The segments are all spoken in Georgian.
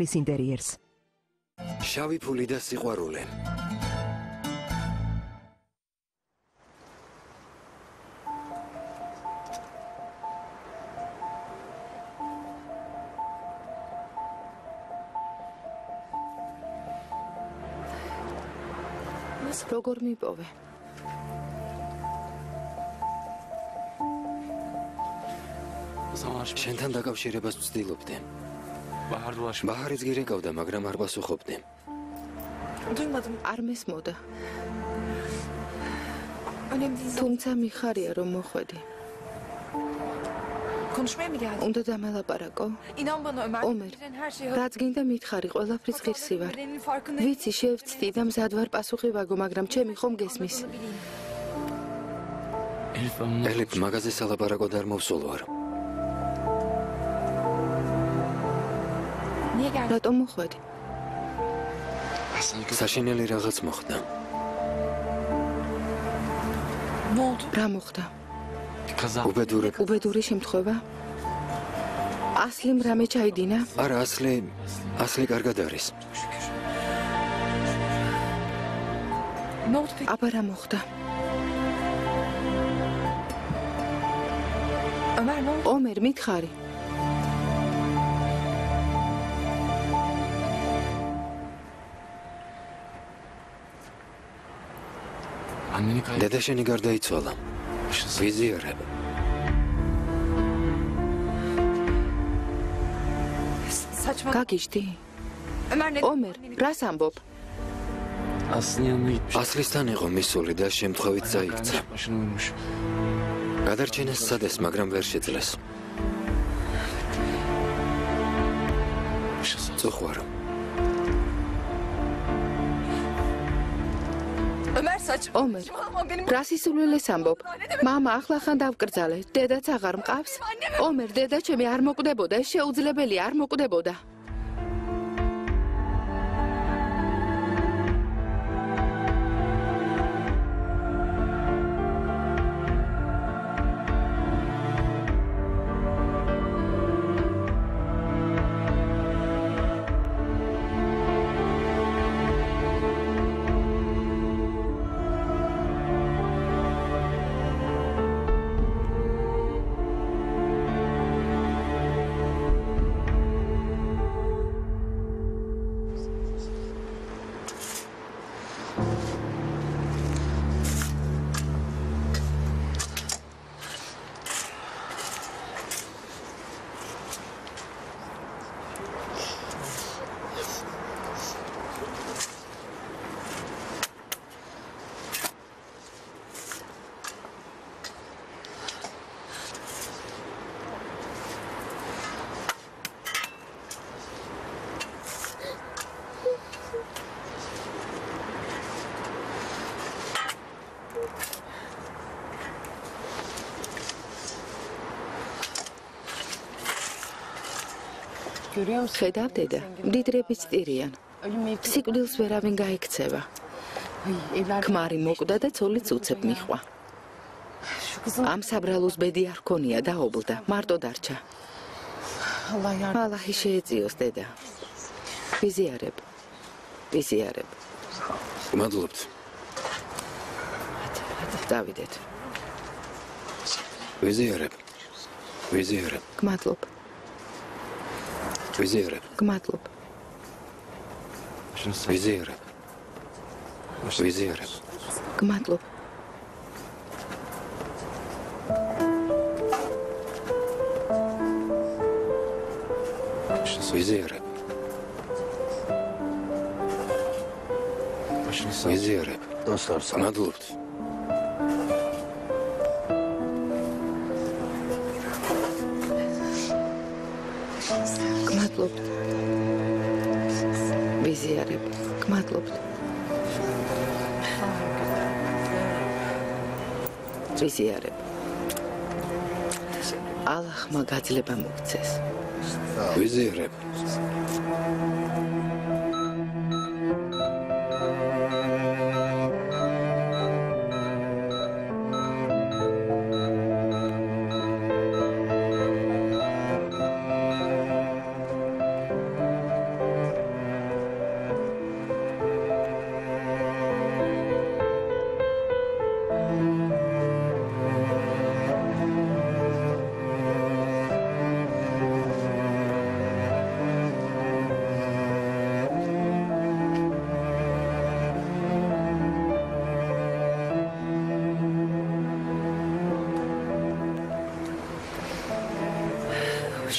სოფლის ინტერიერს. შავი ფული და სიყვარული. მას როგორ მიპოვე? შენთან დაკავშირებას ვცდილობდი. ბაჰარიც გირეკავდა, მაგრამ არ პასუხობდი. არ მესმოდა. თუმცა მიხარია რომ მოხვედი. უნდა დამელაპარაკო? ომერ, რაც გინდა მითხარი, ყველაფრის ღირსი ვარ. ვიცი, შევცდი და მზად ვარ პასუხი ვაგო, მაგრამ ჩემი ხომ გესმის. ელიფ, მაგაზე სალაპარაკოდ არ მოვსულ ვარ. რატომ მოხვედი? საშინელი რაღაც მოხდა. რა მოხდა? უბედური შემთხვევა? ასლიმ რამე ჩაიდინა? არა, ასლი კარგად არის. აბა რა მოხდა? ომერ, მითხარი. დედა შენი გარდაიცვალა. ვიზიარებ. გაგიჟდი? ომერ, რას ამბობ? ასლისთან იყო მისული და შემთხვევით წაიქცა. გადარჩენას სადეს, მაგრამ ვერ შეძლეს. წუხვარ. ომერ, რა სისულელეს ამბობ? მამა ახლახან დავკრძალე, დედაც აღარ მყავს? ომერ, დედა ჩემი არ მოკვდებოდა, ეს შეუძლებელია, არ მოკვდებოდა. ხედავ დედა, მდიდრების ტირიან. სიკვდილს ვერავინ გაიქცევა. ქმარი მოკვდა და ცოლიც უცებ მიხვა. ამ საბრალოს ბედი არ ქონია და ობლდა, მარტო დარჩა. ალაჰი შეეწიოს დედა. ვიზიარებ. მადლობთ. დავიდეთ. ვიზიარებ. გმადლობ. ვიზიარებ. გმადლობ. გმადლობ. ვიზიარებ. მადლობთ. გმადლობთ. ვიზიარებ. გმადლობთ. ვიზიარებ. ალაჰმა გაძლება მოგცეს. ვიზიარებ.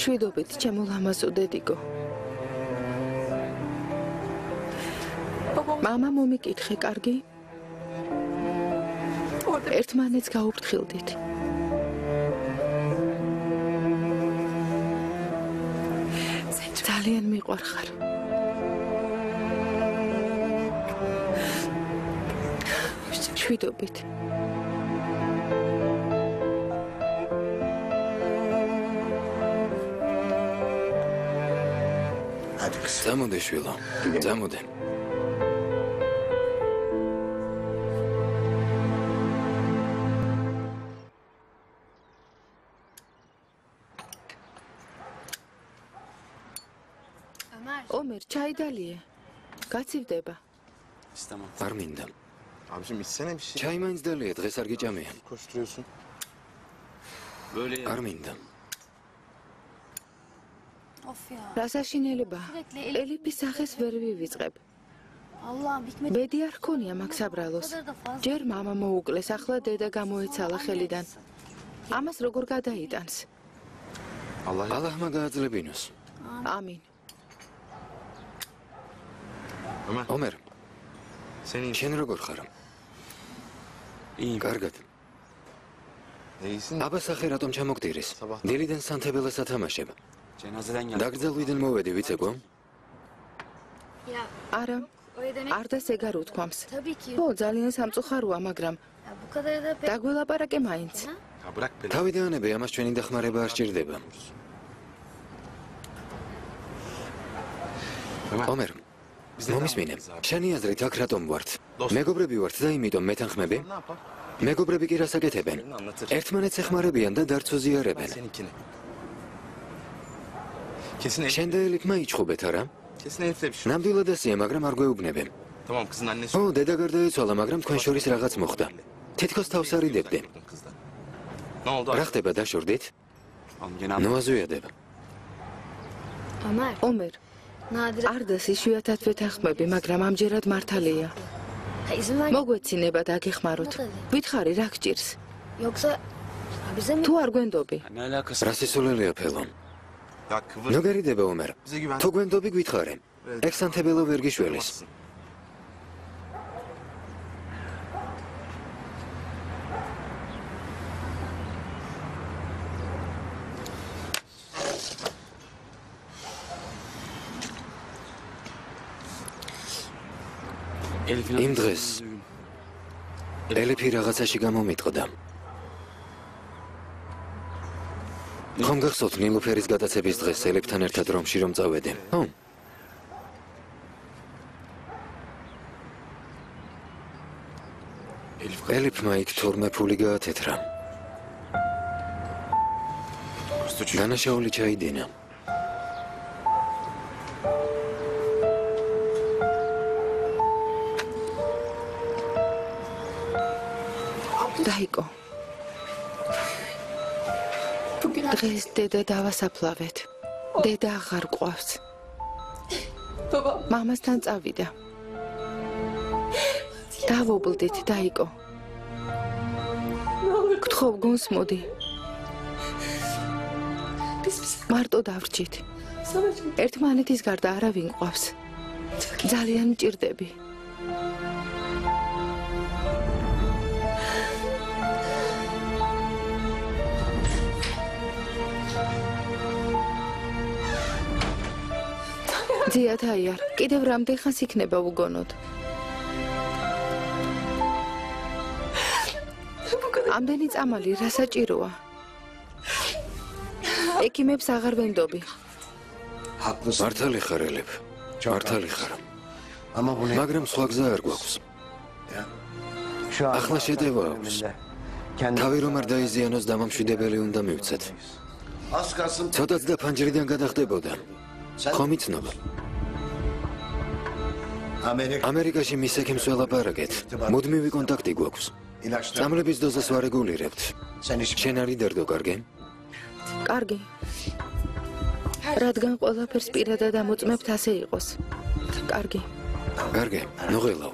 შვიდობით, ჩემო ლამაზო დედიკო. მამა მომიკითხე, კარგი? ერთმანეთს გაუფრთხილდით. ძალიან მიყვარხარ. შვიდობით. წამოდე შვილო, წამოდე. ომერ, ჩაი დალიე. გაცივდება. არ მინდა. Abicim içsene bir şey. ჩაი მაინც დალიე, დღეს არ გიჭამია. Koşturuyorsun. არ მინდა. რასაშინელება? ელიფის სახეს ვერ ვივიწყებ. ბედი არ ქონია მაგ საბრალოს. ჯერ მამა მოუკლეს, ახლა დედა გამოეცალა ხელიდან. ამას როგორ გადაიტანს? ალაჰმა გააძლებინოს. ამინ. ომერ, Senin შენ როგორ ხარ? კარგად. iyisin. აბა სახე რატომ ჩამოგდირის? დილიდან სანთებელას ათამაშებ. დაგრძელვიდან მოვედი, ვიცე გო? არა. არ და სეგარ უთქვამს. ო, ძალიან სამწუხაროა, მაგრამ დაგველაპარაკე მაინც. Ya bırak beni. თავიდანები ამას ჩვენი დახმარება არ სჭირდება. ომერ, მომისმინე, შენი აზრით აქ რატომ ვართ? მეგობრები ვართ და იმიტომ მეთანხმები? Ne yapar? მეგობრები კი რას აკეთებენ? ერთმანეთს ეხმარებიან და დარწმუნებიან. Seninkini. Kesin Elif. შენ და ელიფმა იჩხუბეთ, არა? Kesin Elif'le bir şey. ნამდვილად ასია, მაგრამ არ გვეუბნებენ. Tamam kızın annesi. ო, დედა გარდაეცვალა, მაგრამ თქვენ შორის რაღაც მოხდა. თითქოს თავს არ იდებდი. Ne oldu? რა ხდება, დაშორდით? ნუ აზვიადებ. ომერ, არდას იშვიათად ვეთანხმები, მაგრამ ამჯერად მართალია. მოგვეცინება დაგეხმაროთ. ვითხარი, რა გჭირს? თუ არ გვენდობი? რა სისულელეა ფელო? Ya kıvır. ნუ გერიდება ომერ. Bize güven. თუ გვენდობი გვითხრე. ექსანთებელო ვერ გიშველის. Olmazsın. იმ დღეს ელიფი რაღაცაში გამომიტყდა. ხომ გახსოვთ ნილუფერის გადაცემის დღეს ელიფთან ერთად რომში რომ წავედი? ხო? ელიფმა იქ თორმე ფული გაათეთრა. დანაშაული ჩაიდინა. დაიკო. დღეს დედა დავასაფლავეთ. დედა აღარ ყვავს. მამასთან წავიდა. დავობლდით, დაიკო. გთხოვ, გონსმოდი. მარტო დავრჩით. ერთმანეთის გარდა არავინ ყვავს. ძალიან მჭირდები. ძიათ აიარ, კიდევ რამდენ ხანს იქნება უგონოდ? ამდენი წამალი რა საჭიროა? ექიმებს აღარ ვენდობი. მართალი ხარ ელიფ. მართალი ხარ. მაგრამ სხვა გზა არ გვაქვს. ახლა შეტევა აქვს. თავი რომ არ დაიზიანოს დამამშვიდებელი უნდა მივცეთ. ცოტაც და ფანჯრიდან გადახდებოდა. ხომ იცნობ? ამერიკაში მის ექიმს ველაპარაკეთ. მუდმივი კონტაქტი გვაქვს. წამლების დოზას ვარეგულირებთ. შენ არ იდერდო, კარგი? კარგი. რადგან ყველაფერს პირადად ამოწმებთ, ასე იყოს. კარგი. კარგი, ნუ ღელავ.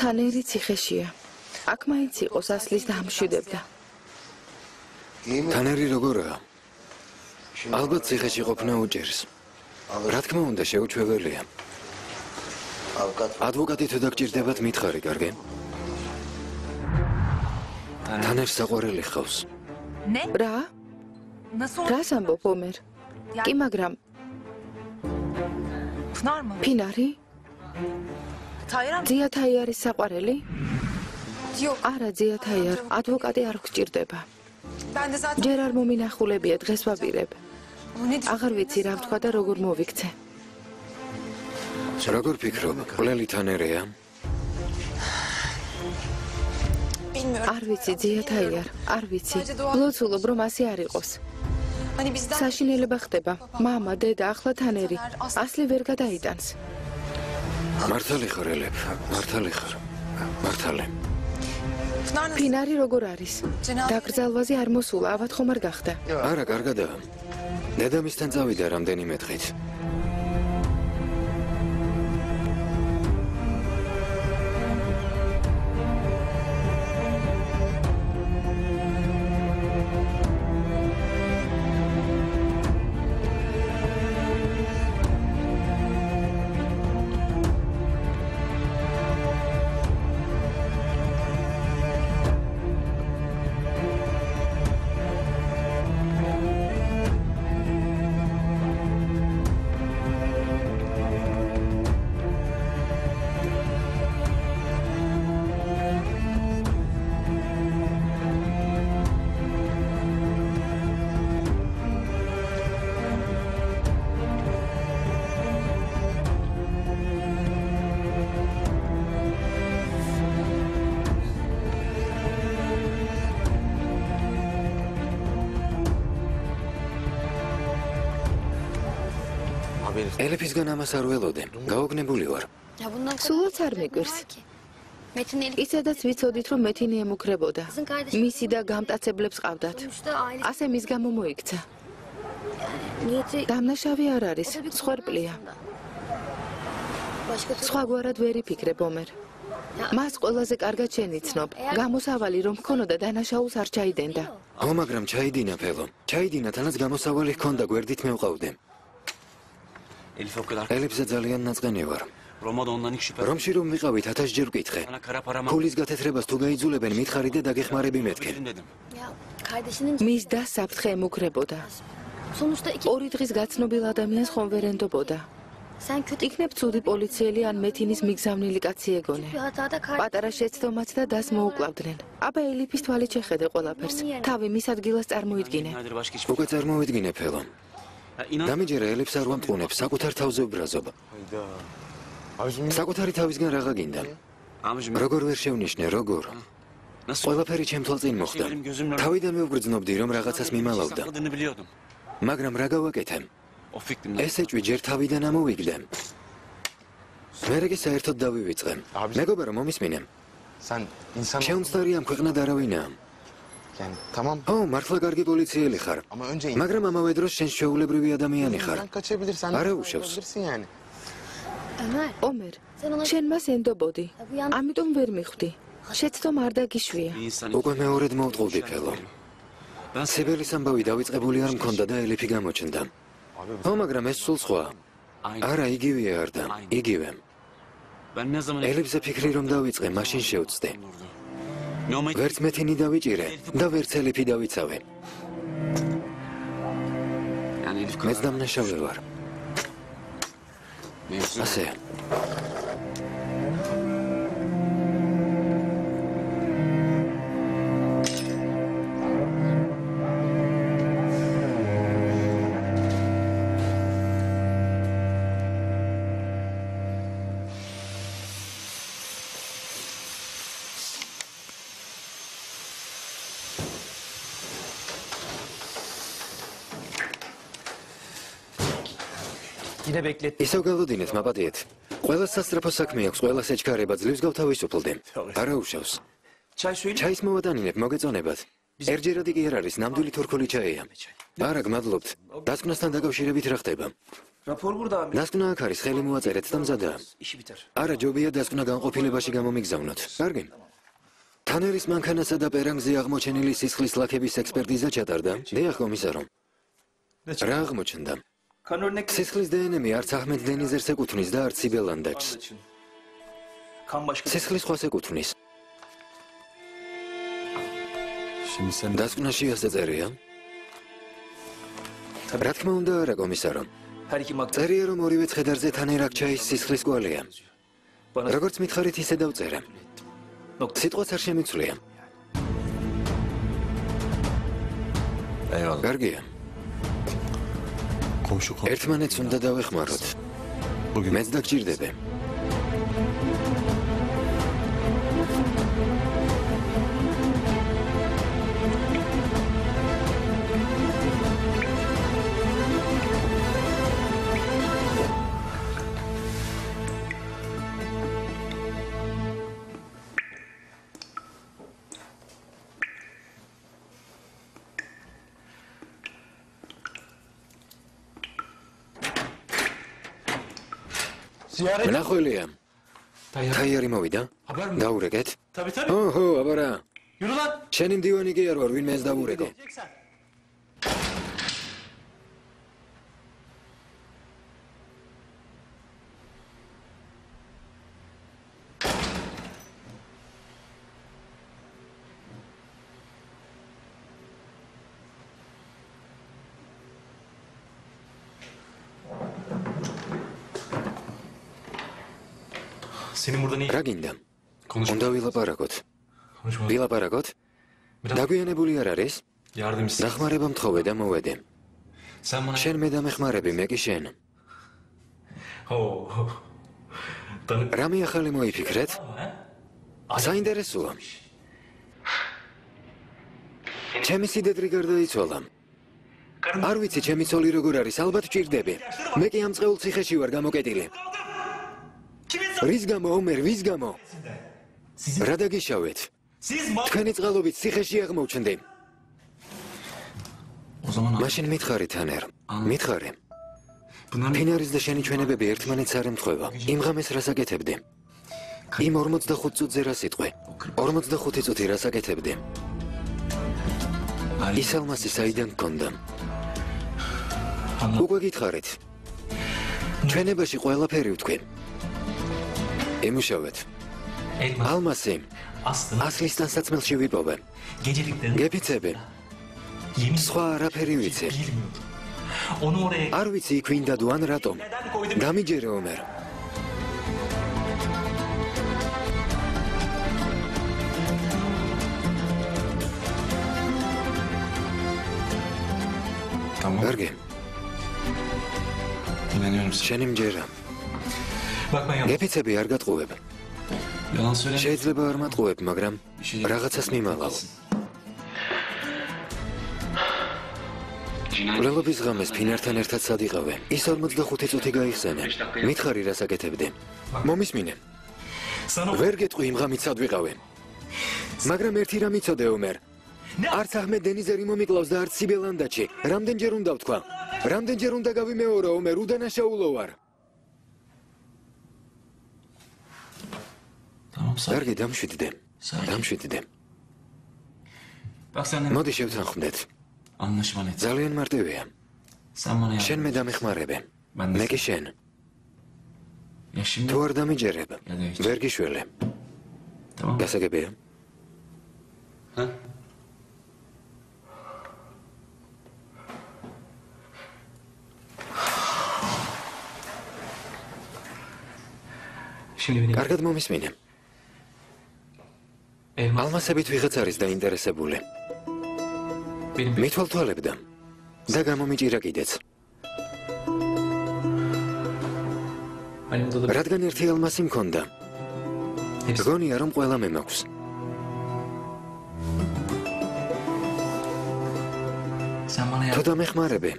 თანერი ციხეშია. აქ მაინც იყო სასლის და ამშვიდებდა. თანერი როგორაა? ალბათ ციხეში ყოფნა უჭერს. რა თქმა უნდა, შეუჩვეველია. ადვოკატი თუ დაგჭირდებათ მითხარი, კარგი? თანერს საყვარელი ხავს. რა? რას ამბობ, ომერ? კი, მაგრამ ფინარი? ძიათაი არის საყვარელი? არა, ძიათაი არ, ადვოკატი არ გჭირდება. ჯერ არ მომინახულებია, დღეს ვაპირებ. აღარ ვიცი რა ვთქვა და როგორ მოვიქცე. როგორ ფიქრობ, ყველი თანერია? არ ვიცი, ძიათაი არ ვიცი. ლოცულობ, რომ ასე არ იყოს. საშინელება ხდება. მამა, დედა, ახლა თანერი. ასლი ვერ გადაიტანს. მართალი ხარ, ელებ, მართალი ხარ. მართალი. ფინარი როგორ არის? დაკრძალვაზე არ მოსულა, ავად ხომ არ გახდა? არა, კარგადაა. დედამისთან წავიდა რამდენიმე დღით. ელიფისგან ამას არ ველოდე. გაოგნებული ვარ. სულაც არ მიგვირს. ისედაც ვიცოდით, რომ მეთინი ემუქრებოდა. მისი და გამტაცებლებს ყავდათ. ასე მის გამო მოიქცა. დამნაშავე არ არის, სხერპლია. სხვაგვარად ვერ იფიქრებ, ომერ. მას ყველაზე კარგად შენიშნობ. გამოსავალი რომ ჰქონოდა დანაშაულს არ ჩაიდენდა. მაგრამ ჩაიდინა ფელო. ჩაიდინა, თანაც გამოსავალი ჰქონდა, გვერდით მევყავდე. ელიფზე ძალიან ნაწყენი ვარ. რომში რომ ვიყავით 1000 ჯერ ვკითხე. ფულის გათეთრებას თუ გაიძულებენ, მითხარი და დაგეხმარები მეთქე. მის და საფრთხე ემუქრებოდა. 2 დღის გაცნობილ ადამიანს ხომ ვერ ენდობოდა. იქნებ ცუდი პოლიციელი ან მეთინის მიგზავნილი კაცი ეგონე. პატარა შეცდომაც და დას მოუკლავდნენ. აბა ელიფის თვალით შეხედე ყველაფერს. თავი მის ადგილას წარმოიდგინე. უკვე წარმოვიდგინე ფელო. დამიჯერა ელიფს არ ვამტყუნებ, საკუთარ თავზე ვბრაზობ. საკუთარი თავისგან რაღა გინდა? როგორ ვერ შევნიშნე, როგორ? ყველაფერი ჩემ თვალწინ მოხდა. თავიდანვე ვგრძნობდი, რომ რაღაცას მიმალავდა. მაგრამ რა გავაკეთე? ესეჭვი ჯერ თავიდან ამოვიგდე. მერე კი საერთოდ დავივიწყე. მეგობარო, მომისმინე. შეუმცდარი ამ ქვეყნად არავინაა. ო, მართლა კარგი პოლიციელი ხარ. მაგრამ ამავე დროს შენ შეუულებრივი ადამიანი ხარ. არა უშავს. ომერ, შენ მას ენდობოდი. ამიტომ ვერ მიხვდი. შეცდომ არ დაგიშვია. უკვე მეორედ მოვტყუდი ფელო. სიბელის ამბავი დავიწყებული არ მქონდა და ელიფი გამოჩნდა. ო, მაგრამ ეს სულ სხვა. არა, იგივეა არ და, იგივე. ელიფზე ფიქრი რომ დავიწყე, მაშინ შევწდი. ვერც მეთინი დავიჭირე და ვერც ელიფი დავიცავე. მეც დამნაშავე ვარ. ასე. ისევ გალოდინეთ, მაპატიეთ. ყველა სასწრაფო საქმე აქვს, ყველა ეჩქარება ძლივს გავთავისუფლდე. არა უშავს. ჩაის მოვატანინებ, მოგეწონებათ. ერჯერადი კი არ არის, ნამდვილი თურქული ჩაია. არა, გმადლობთ. დასკვნასთან დაკავშირებით რა ხდება? დასკვნა აქ არის, ხელი მოაწერეთ და მზადაა. არა, ჯობია დასკვნა განყოფილებაში გამომიგზავნოთ. კარგი? თანერის მანქანასა და პერანგზე აღმოჩენილი სისხლის ლაქების ექსპერტიზა ჩატარდა. დიახ, კომისარო. რა აღმოჩნდა? სისხლის დნმ არც აჰმედ დენიზერს ეკუთვნის და არც სიბელ ლანდაჩს. სისხლის სხვას ეკუთვნის. დასკვნაში ასე წერია? რა თქმა უნდა, არა, კომისარო. წერია, რომ ორივე ცხედარზე თანერ აქჩაის სისხლის კვალია. როგორც მითხარით, ისე დავწერე. სიტყვაც არ შემიცვლია. კარგია. ერთმანეთს უნდა დავეხმაროთ. მეც დაგჭირდები. მნახველია. თაიარი მოვიდა? დაურეკეთ? ოჰო, აბარა. შენი მდივანი კი არ ვარ, ვინმეს დაურეკო. რა გინდა? უნდა ვილაპარაკოთ. ვილაპარაკოთ? დაგვიანებული არ არის? დახმარება მთხოვე და მოვედე. შენ მე დამეხმარები, მე კი შენ. რამე ახალი მოიფიქრეთ? საინტერესოა. ჩემი სიდედრი გარდაიცვალა. არ ვიცი, ჩემი ცოლი როგორ არის, ალბათ ჭირდები. მე კი ამ წყეულ ციხეში ვარ გამოკეტილი. რის გამო, ომერ, ვის გამო? რა დაგიშავეთ? თქვენი წყალობით ციხეში აღმოვჩნდი. მაშინ მითხარი, თანერ, მითხარი. ფინარის და შენი ჩვენებები ერთმანეთს არ ემთხვევა. იმ ღამეს რას აკეთებდი? იმ 45 წუთზე რა სიტყვი? 45 წუთი რას აკეთებდი? ის ალმასი საიდან გქონდა? უკვე გითხარით. ჩვენებაში ყველაფერი ვთქვი. ემუშავეთ. ალმასი ასლისთან საწმელში ვიპოვე. გეფიცები. სხვა არაფერი ვიცი. არ ვიცი იქ ვინ დადო ან რატომ. დამიჯერე ომერ. კარგი. შენი მჯერა. გეფიცები არ გატყუებ. შეიძლება არ მატყუებ, მაგრამ რაღაცას მიმალავ. ვლელობის ღამეს ფინართან ერთად სადიყავე. ის 45 წუთი გაიხსენე. მითხარი რას აკეთებდი? მომისმინე. ვერ გეტყვი იმ ღამით სად ვიყავე. მაგრამ ერთი რამ იცოდე, ომერ. არც აჰმედ დენიზერი მომიკლავს და არც სიბელ ლანდაჩი. რამდენჯერ უნდა ვთქვა? რამდენჯერ უნდა გავიმეორო, ომერ, უდანაშაულო ვარ. კარგი, დამშვიდდე. დამშვიდდე. მოდი შევთანხმდეთ. ძალიან მარტივია. შენ მე დამეხმარები. მე კი შენ. თუ არ დამიჯერებ, ვერ გიშველი. გასაგებია? კარგად მომისმინე. ალმასებით ვიღაც არის დაინტერესებული. მithვალთვალებდა და გამომიჭირა კიდეც. რადგან ერთი ალმასი მქონდა. გონია, რომ ყველა მე მაქვს. თუ დამეხმარები,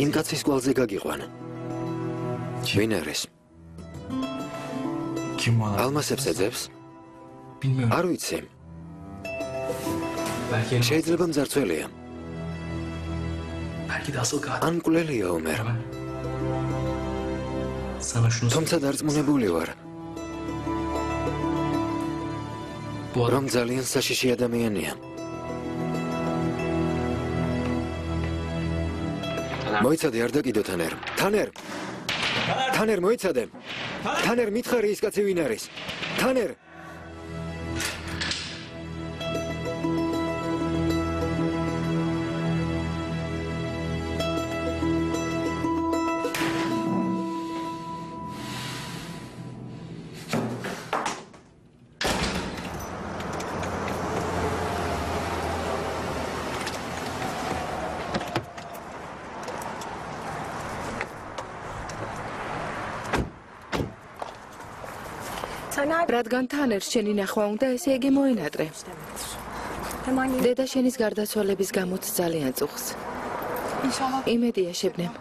იმ კაცის კვალზე გაგიყვან. ვინ არის? ალმასებს ეძებს? არ ვიცი. შეიძლება მძარცველია. ან მკვლელია ომერ. თუმცა დარწმუნებული ვარ, რომ ძალიან საშიში ადამიანია. მოიცადე არ დაკიდო თანერ. თანერ მოიცადე. თანერ მითხარი ის კაცი ვინ არის? თანერ რადგან თანერს შენი ნახვა უნდა, ესე იგი მოინატრე. დედა შენის გარდაცვალების გამოც ძალიან წუხს. იმედია შებნემ.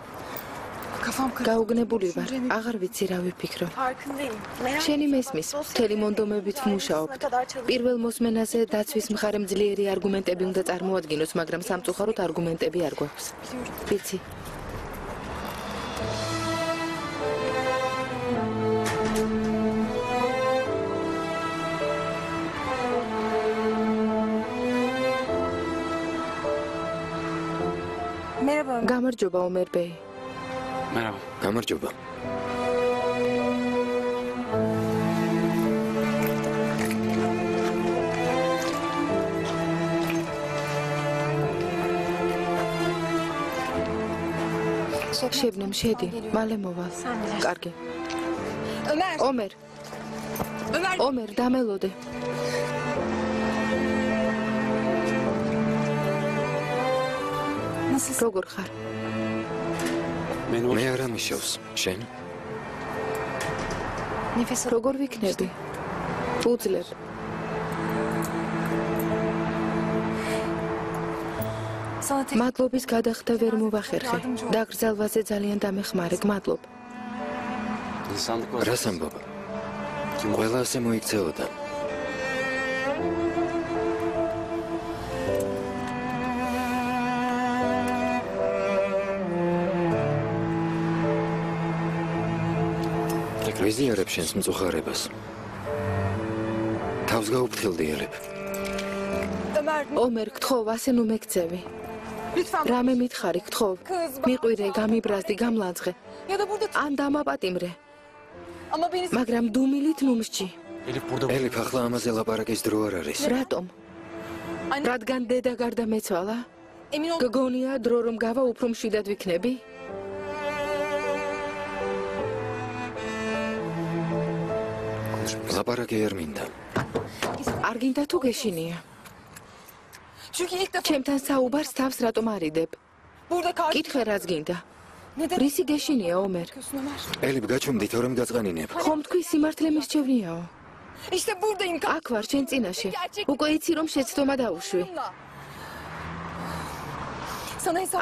გაუგნებული ვარ, აღარ ვიცი რა ვიფიქრო. შენი მესმის, მთელი მონდომებით ვმუშაობთ. პირველ მოსმენაზე დაცვის მხარემ ძლიერი არგუმენტები უნდა წარმოადგინოს, მაგრამ სამწუხაროდ არგუმენტები არ გვაქვს. ვიცი. გამარჯობა ომერ ბეი. გამარჯობა. შებნემ შედი, მალე მოვალ. კარგი. ომერ, დამელოდე. როგორ ხარ? მე არ ამიშავს, შენ? როგორ ვიქნები? უძლებ. მადლობის გადახდა ვერ მოვახერხე. დაგრძალვაზე ძალიან დამეხმარე, გმადლობ. რას ამბობ? ყველა ასე მოიქცეოდა. ვიზიარებ შენს მწუხარებას. თავს გაუფრთხილდიელებ. ომერ, გთხოვ, ასე ნუ მეკცევი. რამე მითხარი, გთხოვ. მიყვირე, გამიბრაზდი, გამლანძღე. ან დამაპატიმრე. მაგრამ დუმილით ნუმსჯი. ელიფ, ახლა ამაზე ლაპარაკის დრო არ არის. რატომ? რადგან დედა გარდა მეცვალა? გგონია დრო რომ გავა უფრო მშვიდად ვიქნები? ლაპარაკი არ მინდა. არ გინდა თუ გეშინია? ჩემთან საუბარს თავს რატომ არიდებ? კითხე რაც გინდა. რისი გეშინია ომერ? ელიფ, გაჩვენდი თორემ გაწყანინებ. ხომ თქვი სიმართლე მისჩევნიაო? აქ ვარ შენ წინაშე. უკვე იცი რომ შეცდომა დაუშვი.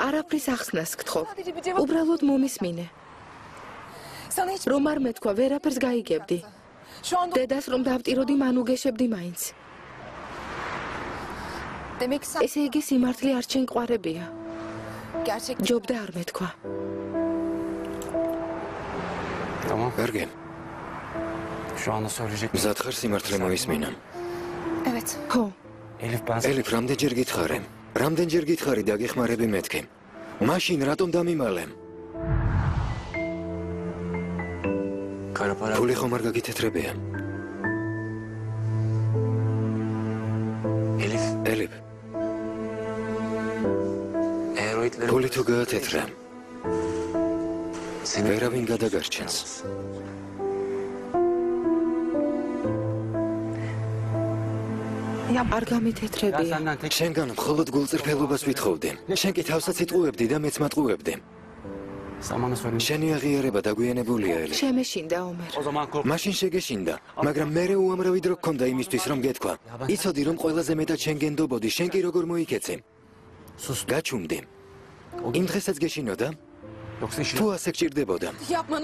არაფრის ახსნას გთხოვ. უბრალოდ მომისმინე. რომ არ მეთქვა, ვერაფერს გაიგებდი. დედას რომ დავტიროდი, მან უგეშებდი მაინც. ესე იგი სიმართლე არ ჩემ ყვარებია. ჯობდა არ მეთქვა. ბერგენ. მზად ხარ სიმართლე მოისმინა? ხო. ელიფ, რამდენჯერ გითხარე? რამდენჯერ გითხარი დაგეხმარები მეთქე? მაშინ რატომ დამიმალე? ფული ხომ არ გაგითეთრებია? ელიფ. ფული თუ გაათეთრა, ვერავინ გადაგარჩენს. არ გამითეთრებია. შენგან მხოლოდ გულწრფელობას ვითხოვდი. შენ კი თავსაც იტყუებდი და მეც მატყუებდი. შენი აღიარება დაგვიანებულია, ელი. შემეშინდა ომერ. მაშინ შეგეშინდა, მაგრამ მერე უამრავი დრო გქონდა იმისთვის რომ გეთქვა. იცოდი რომ ყველაზე მეტად შენ გენდობოდი, შენ კი როგორ მოიქეცი? გაჩუმდი. იმ დღესაც გეშინოდა? თუ ასე გჭირდებოდა?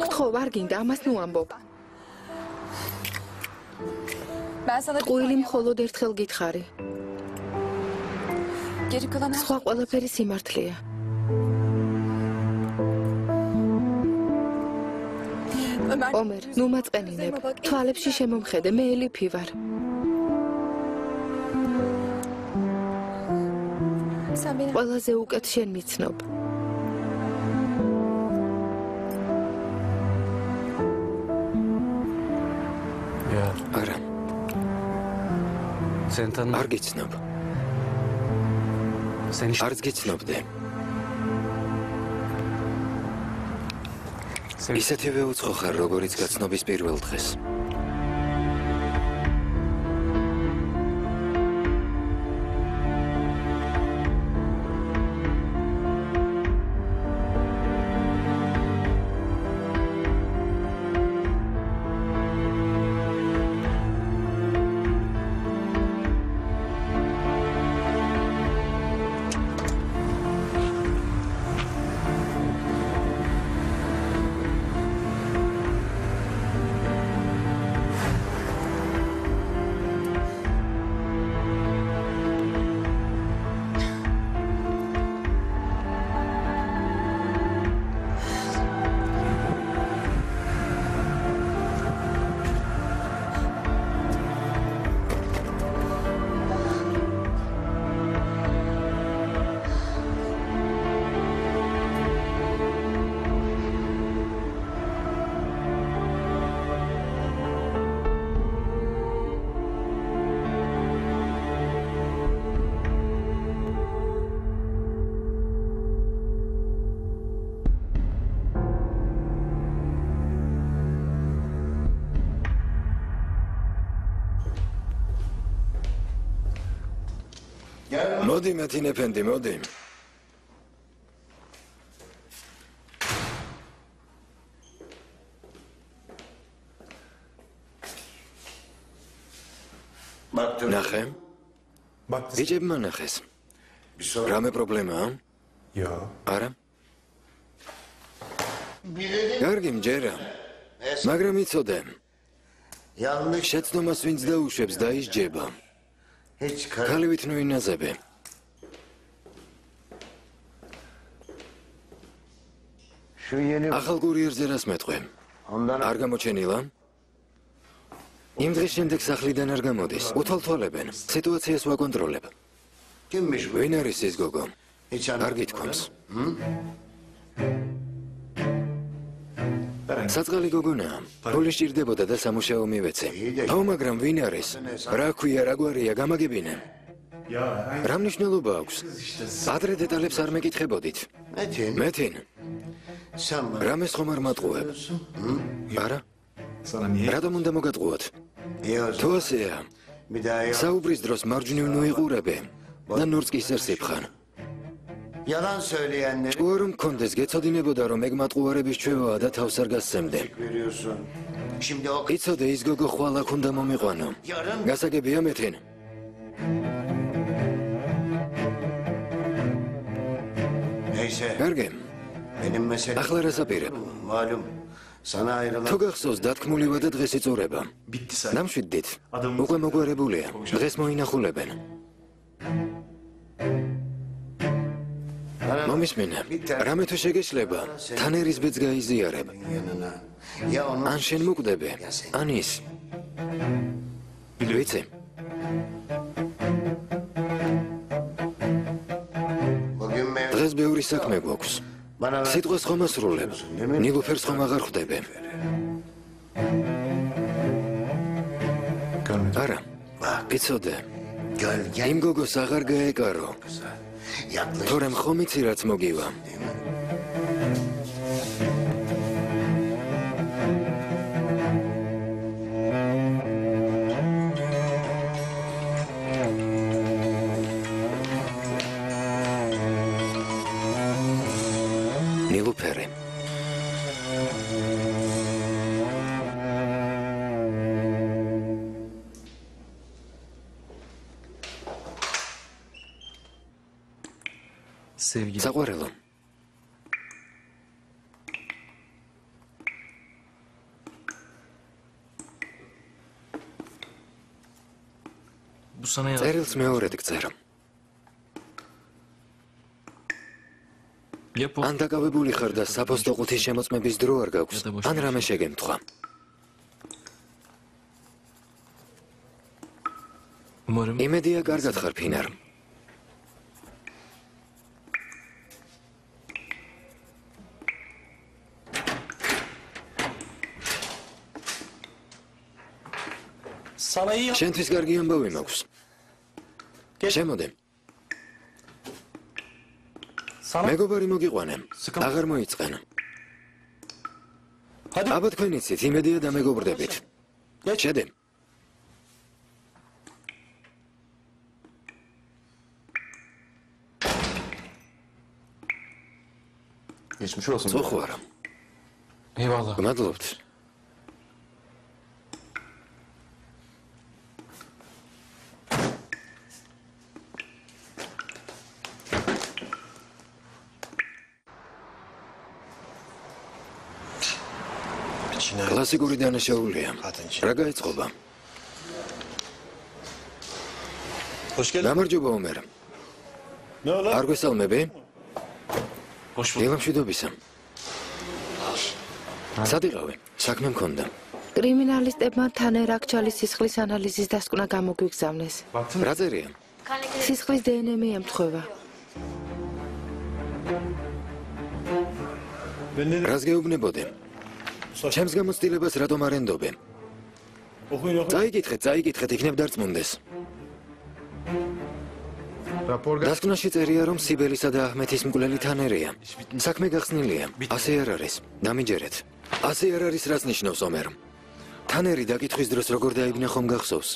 გთხოვ, არ გინდა, ამას ნუ ამბობ. ტყუილი მხოლოდ ერთხელ გითხარი. სხვა ყველაფერი სიმართლეა. ომერ, ნუ მაწყენინებ. თვალებში შემომხედე, მე ელიფი ვარ. ყველაზე უკეთ შენ მიცნობ. არა. არ გიცნობ. არც გიცნობდე. ისეთივე უცხო ხარ, როგორიც გაცნობის პირველ დღეს. მოდი მეთინ ეფენდი, მოდი. ნახე? ბიჭებმა ნახეს. რამე პრობლემაა? არა? კარგი მჯერა. მაგრამ იცოდე. შეცდომას ვინც დაუშვებს დაისჯება. ქალივით ნუ ინაზები. ახალ კურიერზე რას მეტყვი? არ გამოჩენილა? იმ დღის შემდეგ სახლიდან არ გამოდის. უთვალთვალებენ. სიტუაციას ვაკონტროლებ. ვინ არის ეს გოგო? არ გითქვამს. საწყალი გოგონაა. ფული სჭირდებოდა და სამუშაო მივეცე. აუ, მაგრამ ვინ არის? რა ქვია, რა გვარია, გამაგებინე. რა მნიშვნელობა აქვს? ადრე დეტალებს არ მეკითხებოდით. მეთინ. რამეს ხომ არ მატყუებ? არა? რატომ უნდა მოგატყუოთ? თუ ასეა, საუბრის დროს მარჯვნივ ნუ იყურები და ნორც კი სერსიფხან. ჭკუა რომ მქონდეს, გეცოდინებოდა რომ ეგ მატყუარების ჩვევაა და თავს არ გასცემდე. იცოდე, ის გოგო ხვალ აქ უნდა მომიყვანო. გასაგებია მეთინ? კარგი. ახლა რა საპირებ? თუ გახსოვს, დათქმულива და დღეს იწურება. დამშვიდდით. უკვე მოგვარებულია. დღეს მოინახულებენ. მომისმინე, რამე თუ შეგეშლება, თან ერის ბედს გაიზიარებ. ან შენ მუკვდები, ან ის. ვიცი? დღეს ბევრი საქმე გვაქვს. სიტყვას ხომ ასრულებ, ნილუფერს ხომ აღარ ხვდები. არა, იცოდე, იმ გოგოს აღარ გაეკარო. თორემ ხომ იცი რაც მოგივა? ნილუფერი. საყვარელო. წერილს მეორედ გწერა. ან დაკავებული ხარ და საფოსტო ყუთის შემოწმების დრო არ გაქვს, ან რამე შეგემთხვა. იმედია კარგად ხარ, ფინარ. შენთვის კარგი ამბავი მაქვს. შემოდე. მეგობარი მოგიყვანე. აღარ მოიწყენ. აბა თქვენ იცით, იმედია დამეგობრდებით. შედი. წუხ ვარ. გმადლობთ. კლასიკური დანაშაულია. რა გაეწყობა? გამარჯობა, ომერ. არ გვესალმები? დილამშვიდობისა. სად იყავი? საქმე მქონდა. კრიმინალისტებმა თანერ აქჩალის სისხლის ანალიზის დასკვნა გამოგვიგზავნეს. რა წერია? სისხლის დნმ ემთხვევა. რას გეუბნებოდე? ჩემს გამოცდილებას რატომ არ ენდობენ? წაიკითხეთ, იქნებ დარწმუნდეს. დასკვნაში წერია, რომ სიბელისა და აჰმეთის მკვლელი თანერია. საქმე გახსნილია. ასე არ არის. დამიჯერეთ. ასე არ არის, რაც ნიშნავს, ომერ. თანერი დაკითხვის დროს როგორ დაიბნა ხომ გახსოვს?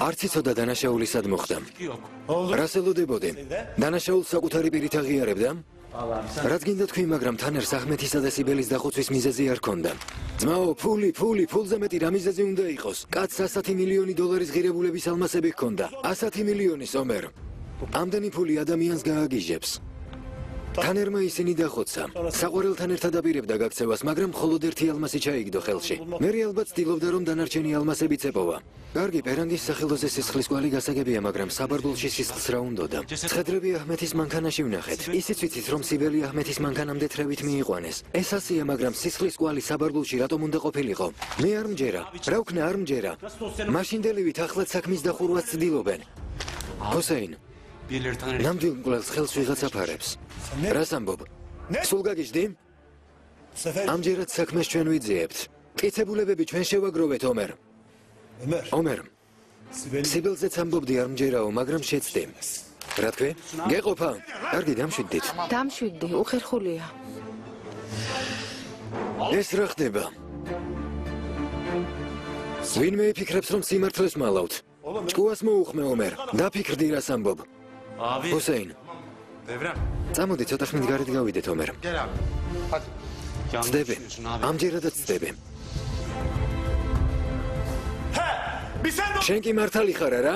არც იცოდა დანაშაული სად მოხდა. რას ელოდებოდი? დანაშაულს საკუთარი პირით აღიარებდა? რაც გინდა თქვი, მაგრამ თანერს აჰმეთისა და სიბელის დახოცვის მიზეზი არ ჰქონდა. ძმაო, ფულზე მეტი რა მიზეზი უნდა იყოს? კაცს 100 მილიონი დოლარის ღირებულების ალმასები ჰქონდა. 100 მილიონის, ომერ. ამდენი ფული ადამიანს გააგიჟებს. თანერმა ისინი დახოცა. საყვარელთან ერთად აპირებდა გაქცევას, მაგრამ მხოლოდ ერთი ალმასი ჩაიგდო ხელში. მერე ალბათ ცდილობდა, რომ დანარჩენი ალმასებიც ეპოვა. კარგი, პერანგის სახელოზე სისხლის კვალი გასაგებია, მაგრამ საბარბულში სისხლს რა უნდოდა? ცხედრები აჰმეთის მანქანაში ვნახეთ. ისიც ვიცით, რომ სიბელი აჰმეთის მანქანამდე თრევით მიიყვანეს. ეს ასია, მაგრამ სისხლის კვალი საბარბულში რატომ უნდა ყოფილიყო? მე არ მჯერა. რა ვქნა, არ მჯერა. მაშინდელივით ახლად საქმის დახურვას ცდილობენ. ჰუსეინ, ნამდვილ მკვლელს ხელს ვიღაც აფარებს. რას ამბობ? სულ გაგიჟდი? ამჯერად საქმეს ჩვენ ვიძიებთ. მტკიცებულებები ჩვენ შევაგროვეთ, ომერ. ომერ, სიბელზეც ამბობდი არ მჯერაო, მაგრამ შეცდი. რა თქვი? გეყოფა? კარგი, დამშვიდდით. დამშვიდდი, უხერხულია. ეს რა ხდება? ვინმე იფიქრებს, რომ სიმართლეს მალავთ. ჭკუას მოუხმე, ომერ. დაფიქრდი, რას ამბობ. ჰუსეინ, წამოდი, ცოტა ხნით გარეთ გავიდეთ, ომერ. ცდები, ამჯერადაც ცდები. შენ კი მართალი ხარ, არა?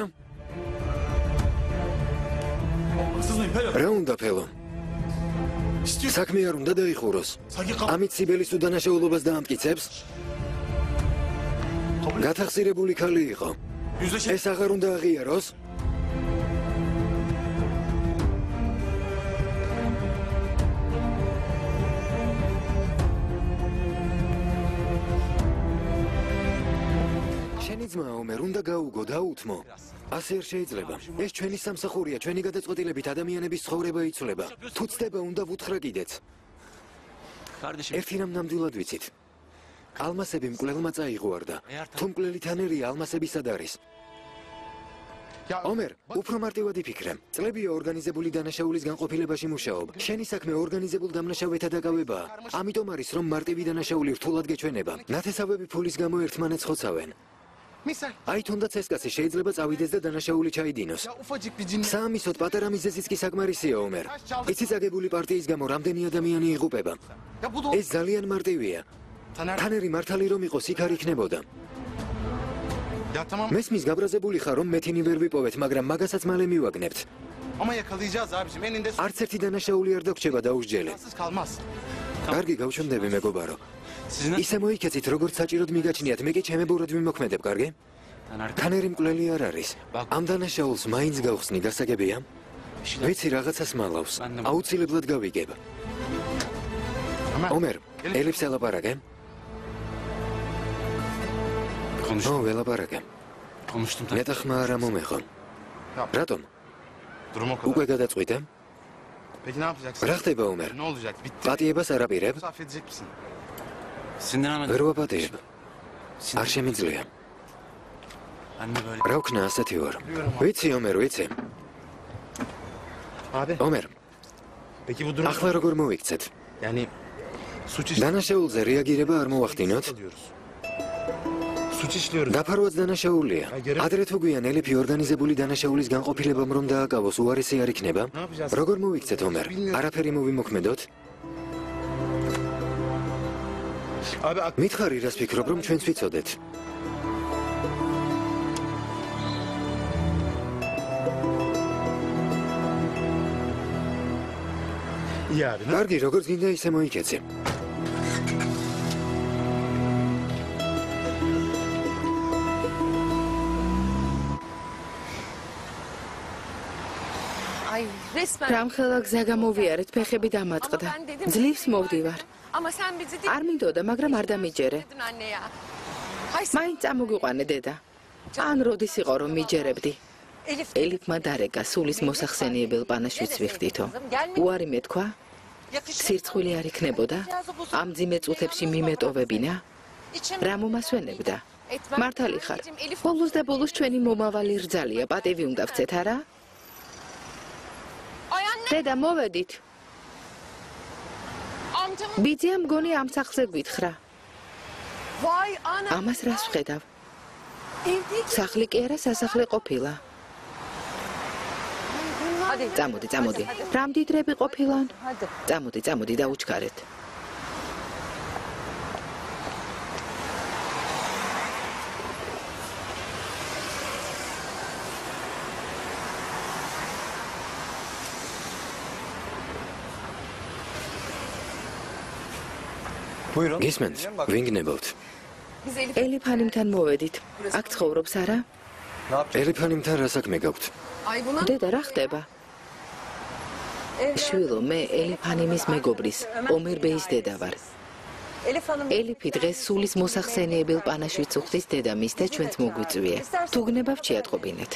რა უნდა ფელო? საქმე არ უნდა დაიხუროს. ამით სიბელის უდანაშაულობას დაამტკიცებს? გათახსირებული ქალი იყო. ეს აღარ უნდა აღიაროს? შენი ძმა ომერ უნდა გაუგო, დაუთმო. ასე არ შეიძლება. ეს ჩვენი სამსახურია, ჩვენი გადაწყვეტილებით ადამიანების ცხოვრება იცვლება. თუ ცდება, უნდა ვუთხრა კიდეც. ერთი რამ ნამდვილად ვიცით. ალმასები მკვლელმა წაიღუარდა. თუ მკვლელი თანერია, ალმასები სად არის? ომერ, უფრო მარტივად იფიქრე. წლებია ორგანიზებული დანაშაულის განყოფილებაში მუშაობ. შენი საქმე ორგანიზებულ დამნაშავეთა დაკავებაა. ამიტომ არის, რომ მარტივი დანაშაული რთულად გეჩვენება. ნათესავები ფულის გამო ერთმანეთს ხოცავენ. აი თუნდაც ეს კაცი შეიძლება წავიდეს და დანაშაული ჩაიდინოს. საამისოდ პატარა მიზეზიც კი საკმარისია, ომერ. იცი წაგებული პარტიის გამო რამდენი ადამიანი იღუპება. ეს ძალიან მარტივია. თანერი მართალი რომ იყოს, იქ არ იქნებოდა. მესმის გაბრაზებული ხარ, რომ მეთინი ვერ ვიპოვეთ, მაგრამ მაგასაც მალე მივაგნებთ. არც ერთი დანაშაული არ დაგვრჩება დაუსჯელე. კარგი, გავჩნდები, მეგობარო. ისე მოიქეცით, როგორც საჭიროდ მიგაჩნიათ, მე კი ჩემებურად ვიმოქმედებ, კარგი? თანერი მკვლელი არ არის. ამ დანაშაულს მაინც გავხსნი, გასაგებია? ვიცი, რაღაცას მალავს. აუცილებლად გავიგებ. ომერ, ელიფს ელაპარაკე? ო, ველაპარაკე. მეტა ხმა არ მომეღო. რატომ? Durum o kadar. უკვე გადაწყვიტე? Peki ne yapacaksın? რა ხდება, ომერ? Ne olacak? Bitti. პატიებას არ აპირებ? Affedecek misin? ვერ ვაპატიებ. არ შემიძლია. რა ვქნა ასეთი ვარ? ვიცი, ომერ, ვიცი. Abi. ომერ, Peki bu durum... ახლა როგორ მოვიქცეთ? Yani suç დანაშაულზე რეაგირება არ მოვახდინოთ? işliyoruz. Suç işliyoruz. დაფარვაც დანაშაულია. ადრე თუ გვიან ელიფი ორგანიზებული დანაშაულის განყოფილებამ რომ დააკავოს, უარესი არ იქნება? როგორ მოვიქცეთ, ომერ? არაფერი მოვიმოქმედოთ? Abi მითხარი, რას ფიქრობ, რომ ჩვენც ვიცოდეთ? iyi abi. Ne? კარგი, როგორც გინდა ისე მოიქეცი. Ay resmen. რამხელა გზა გამოვიარეთ, ფეხები დამატყდა. ძლივს მოვდივარ. Ama sen bizi არ მინდოდა, მაგრამ არ დამიჯერე. dinledin anne ya. Hay მაინც წამოგიყვანე დედა. ან როდის იყო რომ მიჯერებდი? Elif. ელიფმა დარეკა სულის მოსახსენიებელ პანაშვიდს ვიხდითო. უარი მეთქვა? სირცხვილი არ იქნებოდა? ამ ძიმე წუთებში მიმეტოვებინა? რა მომასვენებდა? მართალი ხარ. ბოლოს და ბოლოს ჩვენი მომავალი რძალია, პატივი უნდა ვცეთ, არა? Ay anne. დედა, მოვედით. Amcamın. ბიძია მგონი ამ სახლზე გვითხრა. Vay ana. ამას რას ვხედავ? Evdeki. სახლი კი არა, სასახლე ყოფილა. Hadi. წამოდი, წამოდი. რამდიდრები ყოფილან? Hadi. წამოდი, წამოდი დაუჩქარეთ. Buyurun. გისმენთ? ვინგნებავთ. Biz Elif. ელიფანიმთან მოვედით. აქ ცხოვრობს არა? Ne yapacağız? ელიფანიმთან რა საქმე გაქვთ? Ay buna. დედა, რა ხდება? შვილო, მე ელიფანიმის მეგობრის, ომერ ბეის დედა ვარ. Elif Hanım. ელიფი დღეს სულის მოსახსენიებელ პანაშვიდს უხდის დედამისს და ჩვენც მოგვიწვია. თუ გნება ვჩიატყობინეთ.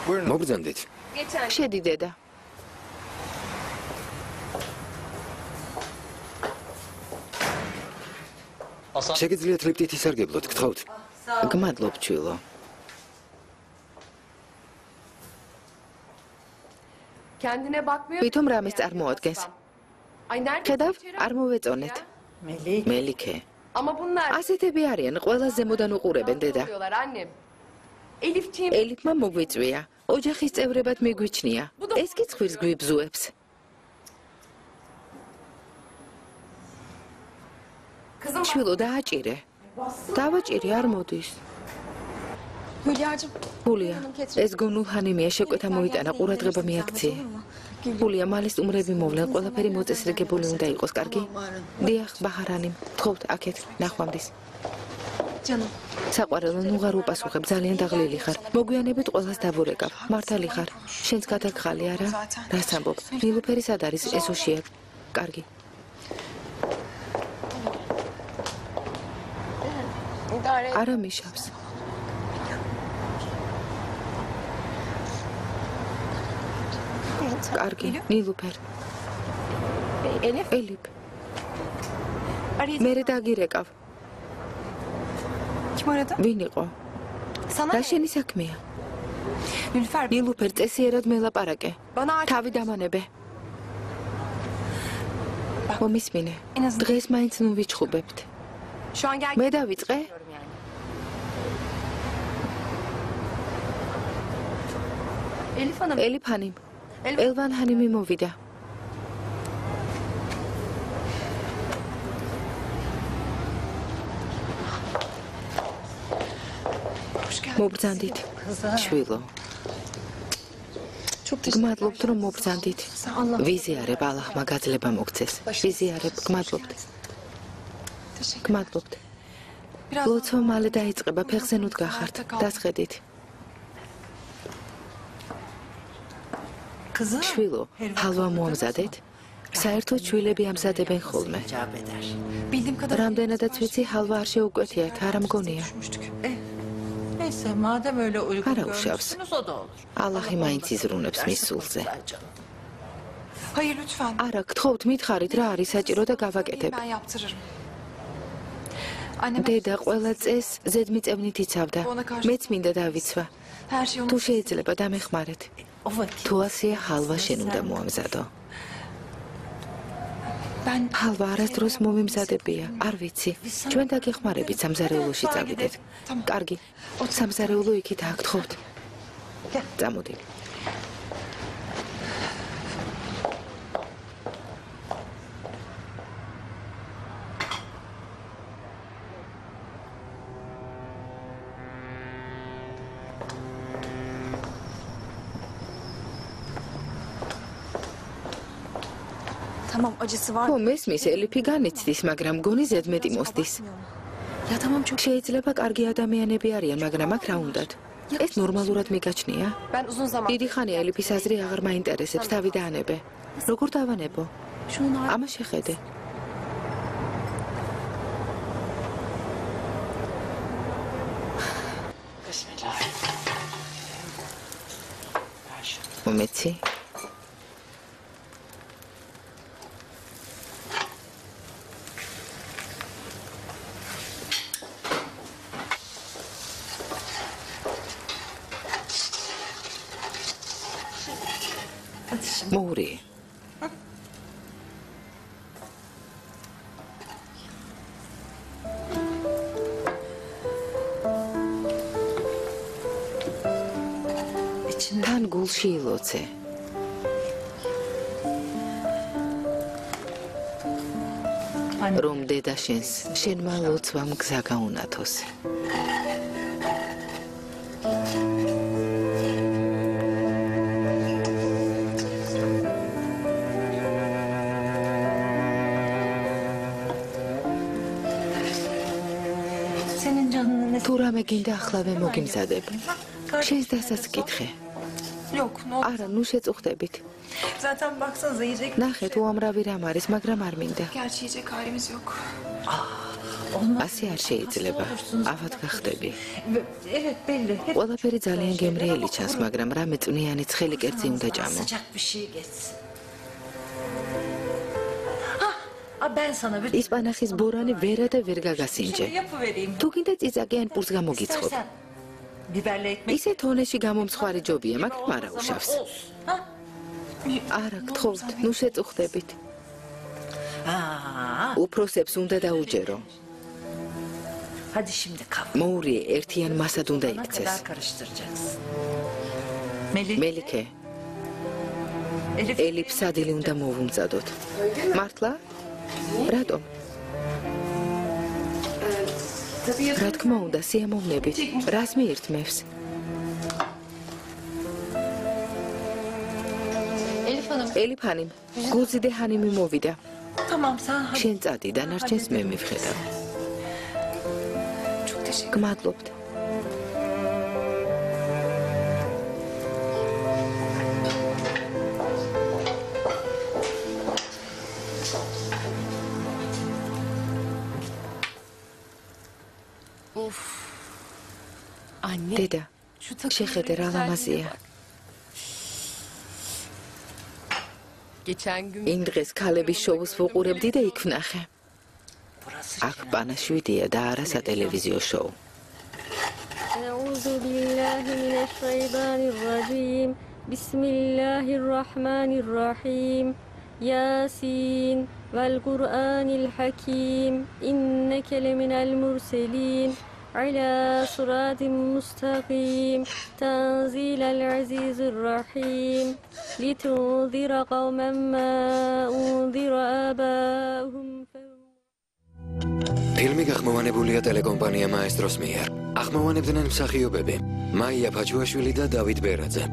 Buyurun. მობრძანდით. Geçen. შედი დედა. შეგიძლიათ ლიფტით ისარგებლოთ, გთხოვთ? გმადლობ, ჩვილო. Kendine bakmıyor. ვითომ რამეს წარმოადგენს? Ay nerede? ხედავ, არ მოვეწონეთ. მელიქე. Ama bunlar. ასეთები არიან, ყველა ზემოდან უყურებენ დედა. Diyorlar annem. Elifciğim. ელიფმა მოგვიწვია. ოჯახის წევრებად მიგვიჩნია. ეს კი ცხვირს გვიბზუებს. Kızım. შვილო, დააჭირე. დავაჭირე, არ მოდის. Hülya'cığım. გულია, ეს გონულჰანიმია შეკვეთა მოიტანა, ყურადღება მიაქცია. გულია, მალე სტუმრები მოვლენ, ყველაფერი მოწესრიგებული უნდა იყოს, კარგი? დიახ, ბაჰარანიმ, თხოვთ, აქეთ, ნახვამდის. Canım. საყვარელო, ნუ ღარ უპასუხებ, ძალიან დაღლილი ხარ. მოგვიანებით ყველას დაბურეკავ. მართალი ხარ. შენც გადაგხალი არა? რას ამბობ? ნილუფერი სად არის? ესოშია. კარგი. İdare et. არა მიშავს. კარგი, ნილუფერ. Elif. ელიფ. მერე დაგირეკავ. Kim aradı? ვინ იყო? Sana რა ne? შენი საქმეა? Nilüfer. ნილუფერ, წესიერად მელაპარაკე. Bana aç. თავი დამანებე. მომისმინე. En azından. დღეს მაინც ნუ ვიჩხუბებთ. Şu an gel. მე დავიწყე? Yani. Elif Hanım. ელიფანიმ. Elif. ელვანჰანიმი მოვიდა. Hoş geldin. მობრძანდით. შვილო. Çok teşekkür გმადლობთ რომ მობრძანდით. Allah. ვიზიარებ ალაჰმა გაძლება მოგცეს. ვიზიარებ, გმადლობთ. Teşekkür. გმადლობთ. Biraz ლოცვა მალე დაიწყება, ფეხზე ნუ დგახართ. დასხედით. შვილო, ჰალვა მოამზადეთ? საერთოდ შვილები ამზადებენ ხოლმე. Bildiğim kadarıyla რამდენადაც ვიცი, ჰალვა არ შეუკვეთიათ, არ მგონია. Neyse madem öyle uygun Ara uşağı. görmüşsünüz o da olur. ალლაჰი მაინც იზრუნებს მის სულზე. Hayır lütfen. არა, გთხოვთ, მითხარით რა არის საჭირო და გავაკეთებ. Ben yaptırırım. Annem დედა ყველა წეს ზედმიწევნით იცავდა. მეც მინდა დავიცვა. her şeyi თუ unut. შეიძლება დამეხმარეთ. O vakit თუ ასეა, ჰალვა შენ უნდა მოამზადო. Ben ჰალვა არასდროს მომიმზადებია, არ ვიცი. ჩვენ დაგეხმარებით სამზარეულოში წავიდეთ. კარგი. სამზარეულო იქით აგთხოვთ. წამოდი. tamam acısı var. ხო, მესმის, ელიფი განიცდის, მაგრამ გონი ზედმეტი მოსდის. Ya tamam çok. შეიძლება კარგი ადამიანები არიან, მაგრამ აქ რა უნდათ? ეს ნორმალურად მიგაჩნია? Ben uzun zaman... დიდი ხანია ელიფის აზრი აღარ მაინტერესებს, თავი დაანებე. როგორ დავანებო? Şunun ar- ამა შეხედე. მომეცი? მოური. içinde თან გულში ილოცე. რომ დედა შენს შენმა ლოცვამ გზა გაუნათოს. senin canını ne თუ რამე გინდა ახლავე მოგიმზადებ. შენს დასაც კითხე. Yok ne olur. არა, ნუ შეწუხდებით. zaten baksanıza yiyecek ნახეთ, უამრავი რამ არის, მაგრამ არ მინდა. Gerçi yiyecek halimiz yok. olmaz. ასე არ შეიძლება. ავად გახდები. Evet belli. Hep ყველაფერი ძალიან გემრიელი ჩანს, მაგრამ რამე წვნიანი ცხელი კერძი უნდა ჭამო. sıcak bir şey geçsin. Ben sana bir ისპანახის ბორანი ვერა და ვერ გაგასინჯე. şey yapıvereyim. თუ გინდა წიწაკი ან პურს გამოგიცხობ. İstersen biberli ekmek ისე თონეში გამომცხვარი ჯობია, მაგრამ არა უშავს. olsun. Ha? არა, გთხოვთ, ნუ შეწუხდებით. Aa, უფროსებს უნდა დაუჯერო. hadi şimdi kal. მოური ერთიან მასად უნდა Ne იქცეს. kadar karıştıracaksın? Melih, მელიქე, Elif, ელიფს ადილი უნდა მოვუმზადოთ. მართლა? რატომ? რა თქმა უნდა, სიამოვნებით. რას მიირთმევს? Elif Hanım. ელიფანი, გულზიდე ჰანიმი მოვიდა. tamam sen hadi. შენ წადი, დანარჩენს მე მივხედავ. Çok teşekkür გმადლობთ. Anne. დედა, Şu takımların შეხედე რა güzelliğine ლამაზია. bak. Geçen gün იმ დღეს ქალების შოუს ვუყურებდი და იქ ვნახე. Burası აქ პანაშვიდია და არა სატელევიზიო შოუ. أعوذ بالله من الشيطان الرجيم بسم الله الرحمن الرحيم ياسين والقرآن الحكيم إنك لمن المرسلين على صراط مستقيم تنزيل العزيز الرحيم لتنذر قوما ما أنذر آباؤهم ფილმი გახმოვანებულია ტელეკომპანია მაესტროს მიერ. ახმოვანებდნენ მსახიობები: მაია ფაჩუაშვილი და დავით ბერაძე.